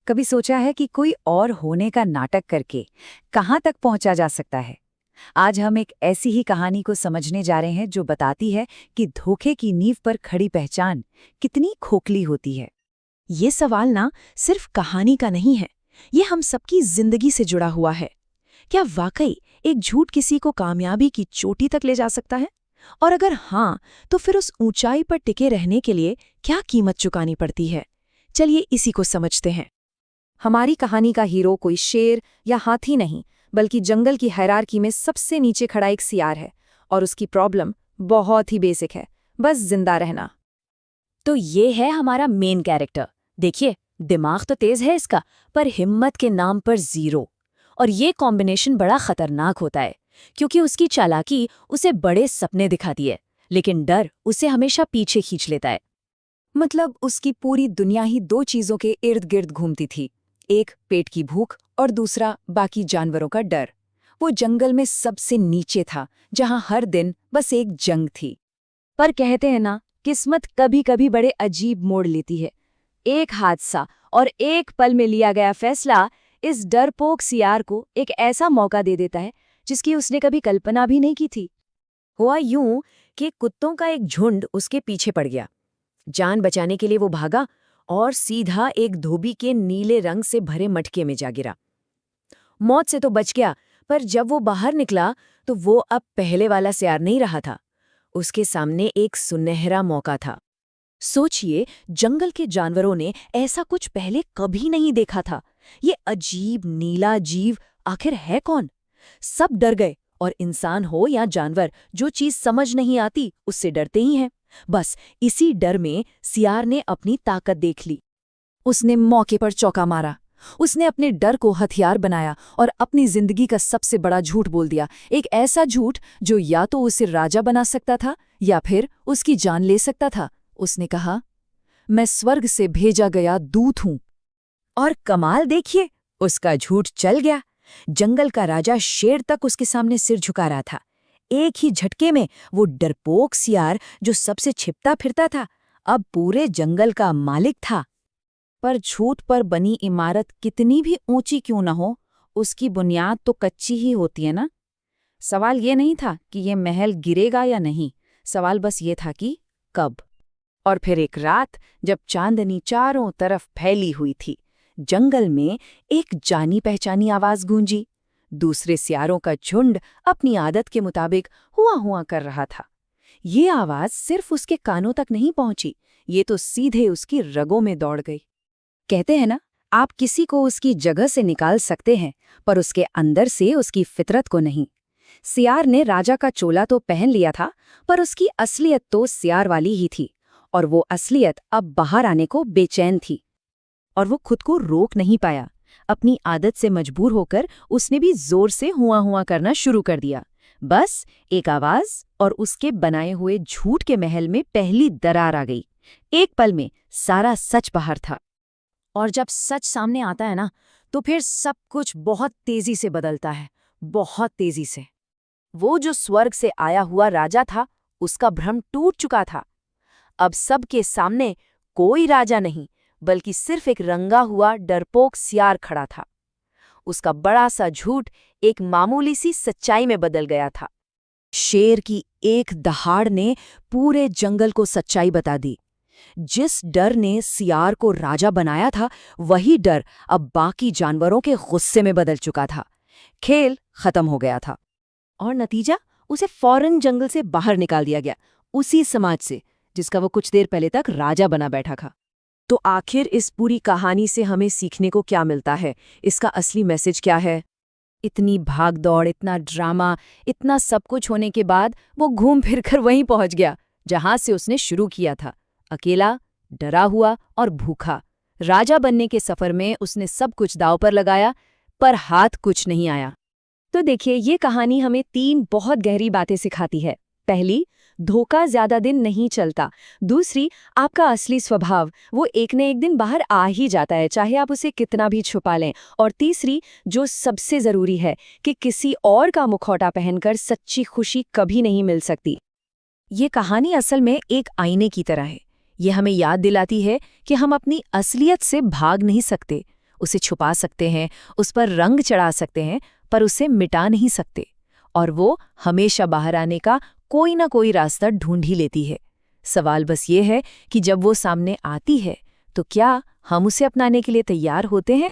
कभी सोचा है कि कोई और होने का नाटक करके कहाँ तक पहुंचा जा सकता है? आज हम एक ऐसी ही कहानी को समझने जा रहे हैं जो बताती है कि धोखे की नींव पर खड़ी पहचान कितनी खोखली होती है। ये सवाल ना सिर्फ कहानी का नहीं है, ये हम सबकी जिंदगी से जुड़ा हुआ है। क्या वाकई एक झूठ किसी को कामयाबी की चोटी तक ले जा सकता है? और अगर हाँ, तो फिर उस ऊंचाई पर टिके रहने के लिए क्या कीमत चुकानी पड़ती है? चलिए इसी को समझते हैं। हमारी कहानी का हीरो कोई शेर या हाथी नहीं, बल्कि जंगल की हायरार्की में सबसे नीचे खड़ा एक सियार है। और उसकी प्रॉब्लम बहुत ही बेसिक है, बस जिंदा रहना। तो ये है हमारा मेन कैरेक्टर। देखिए, दिमाग तो तेज है इसका, पर हिम्मत के नाम पर जीरो। और ये कॉम्बिनेशन बड़ा खतरनाक होता है, क्योंकि उसकी चालाकी उसे बड़े सपने दिखाती है, लेकिन डर उसे हमेशा पीछे खींच लेता है। मतलब उसकी पूरी दुनिया ही दो चीजों के इर्द गिर्द घूमती थी, एक पेट की भूख और दूसरा बाकी जानवरों का डर। वो जंगल में सबसे नीचे था, जहां हर दिन बस एक जंग थी। पर कहते हैं ना, किस्मत कभी कभी बड़े अजीब मोड़ लेती है। एक हादसा और एक पल में लिया गया फैसला इस डरपोक सियार को एक ऐसा मौका दे देता है जिसकी उसने कभी कल्पना भी नहीं की थी। हुआ यूं कि कुत्तों का एक झुंड उसके पीछे पड़ गया। जान बचाने के लिए वो भागा और सीधा एक धोबी के नीले रंग से भरे मटके में जा गिरा। मौत से तो बच गया, पर जब वो बाहर निकला तो वो अब पहले वाला सियार नहीं रहा था। उसके सामने एक सुनहरा मौका था। सोचिए, जंगल के जानवरों ने ऐसा कुछ पहले कभी नहीं देखा था। ये अजीब नीला जीव आखिर है कौन? सब डर गए, और इंसान हो या जानवर, जो चीज समझ नहीं आती उससे डरते ही हैं। बस इसी डर में सियार ने अपनी ताकत देख ली। उसने मौके पर चौका मारा। उसने अपने डर को हथियार बनाया और अपनी जिंदगी का सबसे बड़ा झूठ बोल दिया। एक ऐसा झूठ जो या तो उसे राजा बना सकता था या फिर उसकी जान ले सकता था। उसने कहा, मैं स्वर्ग से भेजा गया दूत हूं। और कमाल देखिए, उसका झूठ चल गया। जंगल का राजा शेर तक उसके सामने सिर झुका रहा था। एक ही झटके में वो डरपोक सियार, जो सबसे छिपता फिरता था, अब पूरे जंगल का मालिक था। पर झूठ पर बनी इमारत कितनी भी ऊंची क्यों न हो, उसकी बुनियाद तो कच्ची ही होती है ना। सवाल ये नहीं था कि ये महल गिरेगा या नहीं, सवाल बस ये था कि कब। और फिर एक रात, जब चांदनी चारों तरफ फैली हुई थी, जंगल में एक जानी पहचानी आवाज गूंजी। दूसरे सियारों का झुंड अपनी आदत के मुताबिक हुआ हुआ कर रहा था। ये आवाज सिर्फ उसके कानों तक नहीं पहुंची, ये तो सीधे उसकी रगों में दौड़ गई। कहते हैं ना, आप किसी को उसकी जगह से निकाल सकते हैं, पर उसके अंदर से उसकी फितरत को नहीं। सियार ने राजा का चोला तो पहन लिया था, पर उसकी असलियत तो सियार वाली ही थी, और वो असलियत अब बाहर आने को बेचैन थी। और वो खुद को रोक नहीं पाया। अपनी आदत से मजबूर होकर उसने भी जोर से हुआ हुआ करना शुरू कर दिया। बस एक आवाज और उसके बनाए हुए झूठ के महल में पहली दरार आ गई। एक पल में सारा सच बाहर था। और जब सच सामने आता है ना, तो फिर सब कुछ बहुत तेजी से बदलता है, बहुत तेजी से। वो जो स्वर्ग से आया हुआ राजा था, उसका भ्रम टूट चुका था। अब सबके सामने कोई राजा नहीं, बल्कि सिर्फ एक रंगा हुआ डरपोक सियार खड़ा था। उसका बड़ा सा झूठ एक मामूली सी सच्चाई में बदल गया था। शेर की एक दहाड़ ने पूरे जंगल को सच्चाई बता दी। जिस डर ने सियार को राजा बनाया था, वही डर अब बाकी जानवरों के गुस्से में बदल चुका था। खेल खत्म हो गया था। और नतीजा, उसे फौरन जंगल से बाहर निकाल दिया गया, उसी समाज से जिसका वो कुछ देर पहले तक राजा बना बैठा था। तो आखिर इस पूरी कहानी से हमें सीखने को क्या मिलता है? इसका असली मैसेज क्या है? इतनी भाग दौड़, इतना ड्रामा, इतना सब कुछ होने के बाद वो घूम फिर कर वहीं पहुंच गया जहां से उसने शुरू किया था, अकेला, डरा हुआ और भूखा। राजा बनने के सफर में उसने सब कुछ दांव पर लगाया, पर हाथ कुछ नहीं आया। तो देखिए, ये कहानी हमें 3 बहुत गहरी बातें सिखाती है। पहली, धोखा ज्यादा दिन नहीं चलता। दूसरी, आपका असली स्वभाव वो एक न एक दिन बाहर आ ही जाता है, चाहे आप उसे कितना भी छुपा लें। और तीसरी, जो सबसे जरूरी है, कि किसी और का मुखौटा पहनकर सच्ची खुशी कभी नहीं मिल सकती। ये कहानी असल में एक आईने की तरह है। ये हमें याद दिलाती है कि हम अपनी असलियत से भाग नहीं सकते, उसे छुपा सकते हैं, उस पर रंग चढ़ा सकते हैं, पर उसे मिटा नहीं सकते। और वो हमेशा बाहर आने का कोई ना कोई रास्ता ढूंढ ही लेती है। सवाल बस ये है कि जब वो सामने आती है तो क्या हम उसे अपनाने के लिए तैयार होते हैं?